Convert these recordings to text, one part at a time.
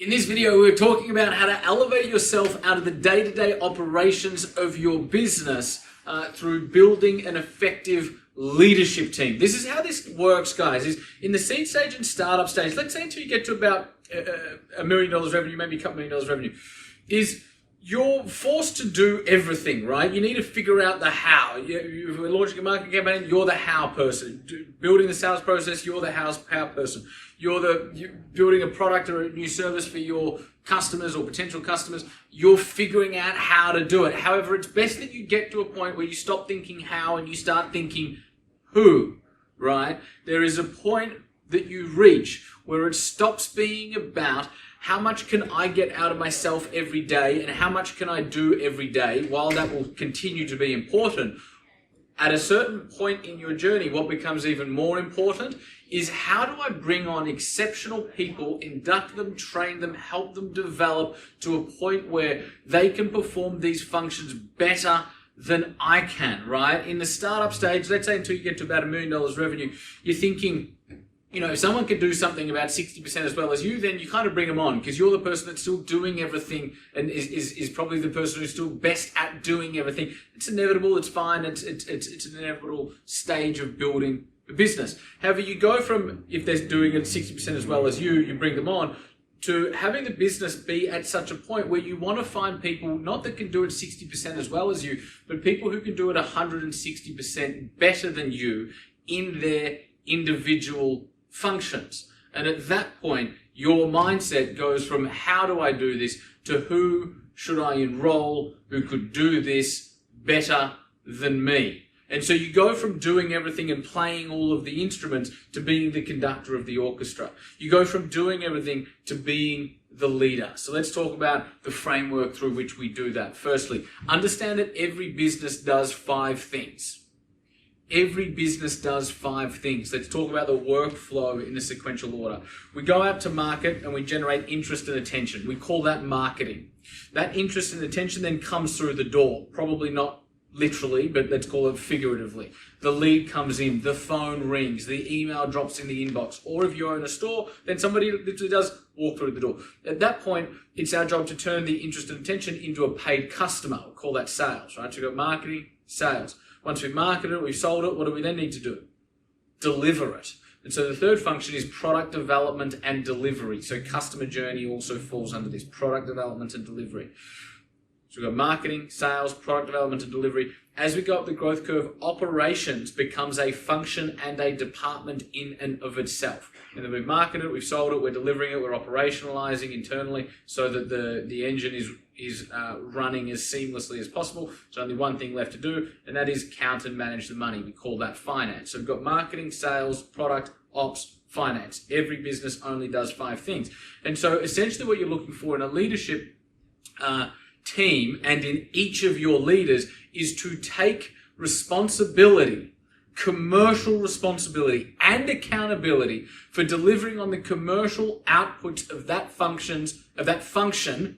In this video, we're talking about how to elevate yourself out of the day-to-day operations of your business through building an effective leadership team. This is how this works, guys, is in the seed stage and startup stage, let's say until you get to about $1 million revenue, maybe a couple $1 million revenue, is you're forced to do everything, right? You need to figure out the how. You're launching a marketing campaign, you're the how person. Building the sales process, you're the how person. You're building a product or a new service for your customers or potential customers. You're figuring out how to do it. However, it's best that you get to a point where you stop thinking how and you start thinking who, right? There is a point that you reach where it stops being about how much can I get out of myself every day and how much can I do every day. While that will continue to be important, at a certain point in your journey, what becomes even more important is how do I bring on exceptional people, induct them, train them, help them develop to a point where they can perform these functions better than I can, right? In the startup stage, let's say until you get to about $1 million revenue, you're thinking, you know, if someone can do something about 60% as well as you, then you kind of bring them on because you're the person that's still doing everything and is probably the person who's still best at doing everything. It's inevitable. It's fine. It's an inevitable stage of building a business. However, you go from, if they're doing it 60% as well as you bring them on, to having the business be at such a point where you want to find people, not that can do it 60% as well as you, but people who can do it 160% better than you in their individual functions. And at that point, your mindset goes from how do I do this to who should I enroll who could do this better than me. And so you go from doing everything and playing all of the instruments to being the conductor of the orchestra. You go from doing everything to being the leader. So let's talk about the framework through which we do that. Firstly, understand that every business does 5 things. Every business does 5 things. Let's talk about the workflow in a sequential order. We go out to market and we generate interest and attention. We call that marketing. That interest and attention then comes through the door. Probably not literally, but let's call it figuratively. The lead comes in, the phone rings, the email drops in the inbox. Or if you own a store, then somebody literally does walk through the door. At that point, it's our job to turn the interest and attention into a paid customer. We'll call that sales, right? So we've got marketing, sales. Once we've marketed it, we've sold it, what do we then need to do? Deliver it. And so the third function is product development and delivery. So customer journey also falls under this, product development and delivery. So we've got marketing, sales, product development and delivery. As we go up the growth curve, operations becomes a function and a department in and of itself. And then we've marketed it, we've sold it, we're delivering it, we're operationalizing internally so that the engine is running as seamlessly as possible. There's only one thing left to do, and that is count and manage the money. We call that finance. So we've got marketing, sales, product, ops, finance. Every business only does 5 things. And so essentially what you're looking for in a leadership team and in each of your leaders is to take responsibility, commercial responsibility and accountability for delivering on the commercial outputs of that function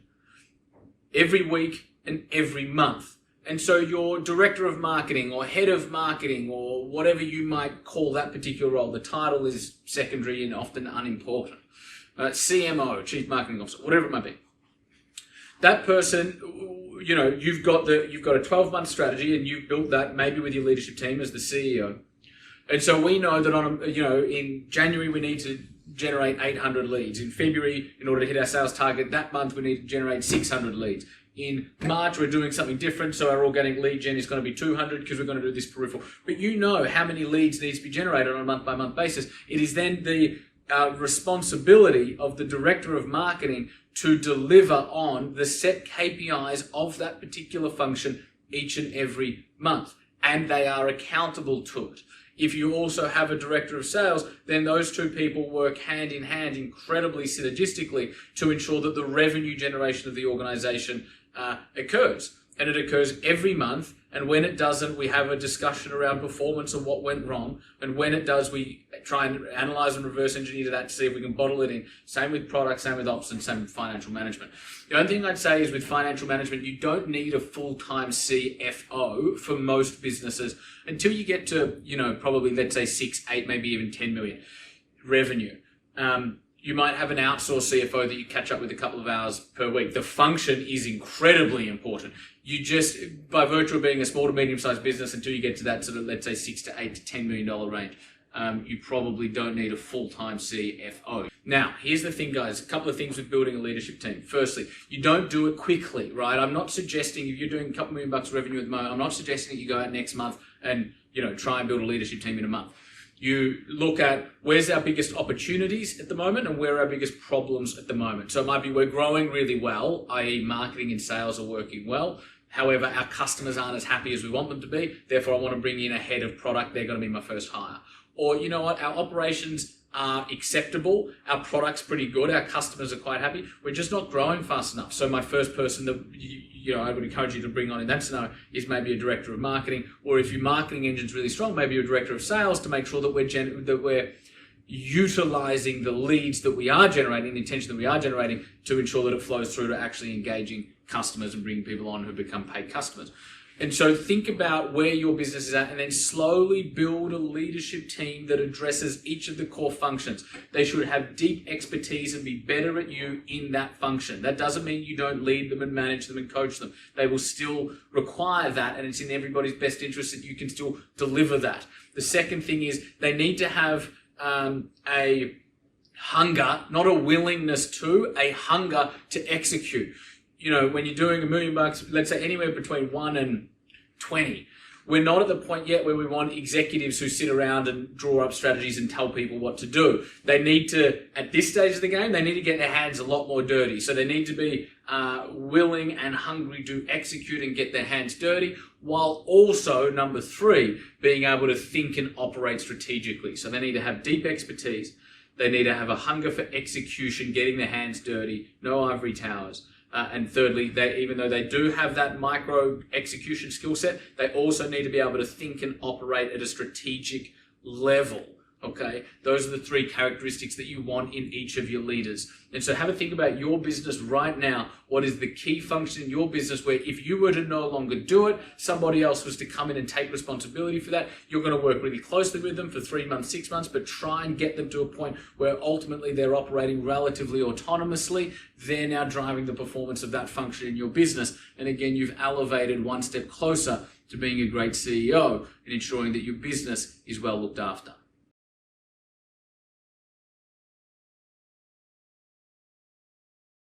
every week and every month. And so your director of marketing or head of marketing or whatever you might call that particular role, the title is secondary and often unimportant. CMO, Chief Marketing Officer, whatever it might be. That person, you know, you've got a 12-month strategy and you've built that maybe with your leadership team as the CEO. And so we know that in January we need to generate 800 leads. In February, in order to hit our sales target, that month we need to generate 600 leads. In March, we're doing something different, so our organic lead gen is going to be 200 because we're going to do this peripheral. But you know how many leads needs to be generated on a month-by-month basis. It is then the responsibility of the director of marketing to deliver on the set KPIs of that particular function each and every month. And they are accountable to it. If you also have a director of sales, then those two people work hand in hand incredibly synergistically to ensure that the revenue generation of the organization occurs. And it occurs every month. And when it doesn't, we have a discussion around performance and what went wrong. And when it does, we try and analyze and reverse engineer that to see if we can bottle it in. Same with product, same with ops, and same with financial management. The only thing I'd say is with financial management, you don't need a full-time CFO for most businesses until you get to, probably let's say 6, 8, maybe even 10 million revenue. You might have an outsourced CFO that you catch up with a couple of hours per week. The function is incredibly important. You just, by virtue of being a small to medium-sized business, until you get to that sort of, let's say, $6 to $8 to $10 million range, you probably don't need a full-time CFO. Now, here's the thing, guys. A couple of things with building a leadership team. Firstly, you don't do it quickly, right? I'm not suggesting if you're doing a couple $1 million revenue at the moment, I'm not suggesting that you go out next month and, try and build a leadership team in a month. You look at where's our biggest opportunities at the moment and where are our biggest problems at the moment. So it might be we're growing really well, i.e. marketing and sales are working well. However, our customers aren't as happy as we want them to be. Therefore, I want to bring in a head of product. They're going to be my first hire. Or, you know what, our operations are acceptable. Our product's pretty good. Our customers are quite happy. We're just not growing fast enough. So my first person that, I would encourage you to bring on in that scenario is maybe a director of marketing. Or if your marketing engine's really strong, maybe a director of sales to make sure that we're utilizing the leads that we are generating, the attention that we are generating, to ensure that it flows through to actually engaging customers and bringing people on who become paid customers. And so think about where your business is at and then slowly build a leadership team that addresses each of the core functions. They should have deep expertise and be better at you in that function. That doesn't mean you don't lead them and manage them and coach them. They will still require that, and it's in everybody's best interest that you can still deliver that. The second thing is they need to have a hunger, not a willingness to, a hunger to execute. When you're doing $1 million, let's say anywhere between 1 and 20, we're not at the point yet where we want executives who sit around and draw up strategies and tell people what to do. They need to, at this stage of the game, they need to get their hands a lot more dirty. So they need to be willing and hungry to execute and get their hands dirty, while also, number 3, being able to think and operate strategically. So they need to have deep expertise. They need to have a hunger for execution, getting their hands dirty, no ivory towers. And thirdly, even though they do have that micro execution skill set, they also need to be able to think and operate at a strategic level. Okay, those are the 3 characteristics that you want in each of your leaders. And so have a think about your business right now. What is the key function in your business where if you were to no longer do it, somebody else was to come in and take responsibility for that? You're going to work really closely with them for 3 months, 6 months, but try and get them to a point where ultimately they're operating relatively autonomously. They're now driving the performance of that function in your business. And again, you've elevated one step closer to being a great CEO and ensuring that your business is well looked after.